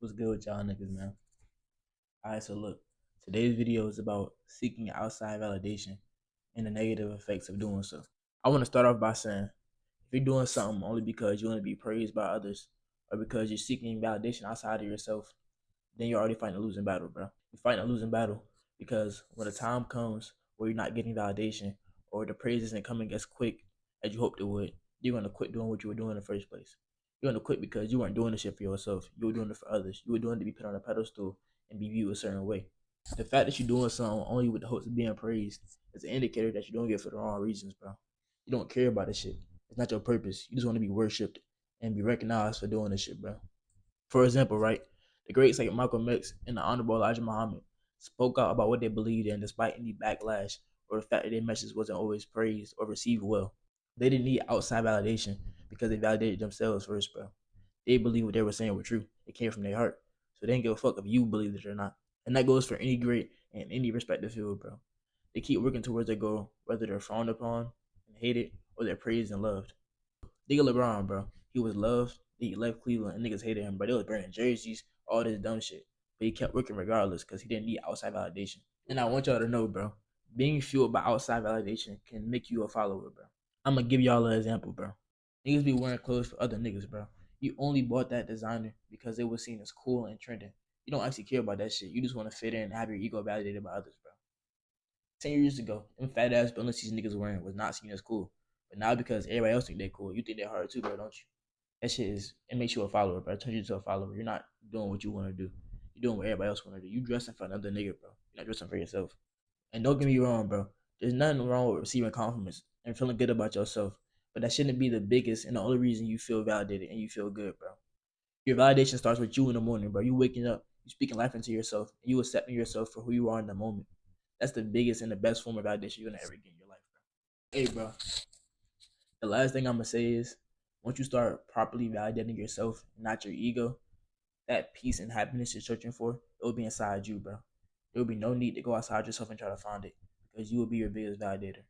What's good with y'all niggas, man? Alright, so look, today's video is about seeking outside validation and the negative effects of doing so. I want to start off by saying, if you're doing something only because you want to be praised by others or because you're seeking validation outside of yourself, then you're already fighting a losing battle, bro. You're fighting a losing battle because when the time comes where you're not getting validation or the praise isn't coming as quick as you hoped it would, you're going to quit doing what you were doing in the first place. You're going to quit because you weren't doing the shit for yourself. You were doing it for others. You were doing it to be put on a pedestal and be viewed a certain way. The fact that you're doing something only with the hopes of being praised is an indicator that you're doing it for the wrong reasons, bro. You don't care about this shit. It's not your purpose. You just want to be worshipped and be recognized for doing this shit, bro. For example, right, the greats like Malcolm X and the Honorable Elijah Muhammad spoke out about what they believed in despite any backlash or the fact that their message wasn't always praised or received well. They didn't need outside validation because they validated themselves first, bro. They believed what they were saying were true. It came from their heart. So they didn't give a fuck if you believed it or not. And that goes for any great in any respective field, bro. They keep working towards their goal, whether they're frowned upon and hated or they're praised and loved. Nigga LeBron, bro. He was loved. He left Cleveland and niggas hated him, but they was burning jerseys, all this dumb shit. But he kept working regardless because he didn't need outside validation. And I want y'all to know, bro, being fueled by outside validation can make you a follower, bro. I'm gonna give y'all an example, bro. Niggas be wearing clothes for other niggas, bro. You only bought that designer because it was seen as cool and trending. You don't actually care about that shit. You just want to fit in and have your ego validated by others, bro. 10 years ago, them fat ass Balenciagas niggas wearing was not seen as cool. But now because everybody else think they're cool, you think they're hard too, bro, don't you? That shit is it makes you a follower, bro. It turns you to a follower. You're not doing what you want to do. You're doing what everybody else want to do. You dressing for another nigga, bro. You're not dressing for yourself. And don't get me wrong, bro. There's nothing wrong with receiving compliments and feeling good about yourself. But that shouldn't be the biggest and the only reason you feel validated and you feel good, bro. Your validation starts with you in the morning, bro. You waking up, you speaking life into yourself, and you accepting yourself for who you are in the moment. That's the biggest and the best form of validation you're gonna ever get in your life, bro. Hey, bro. The last thing I'm gonna say is, once you start properly validating yourself, not your ego, that peace and happiness you're searching for, it will be inside you, bro. There will be no need to go outside yourself and try to find it because you will be your biggest validator.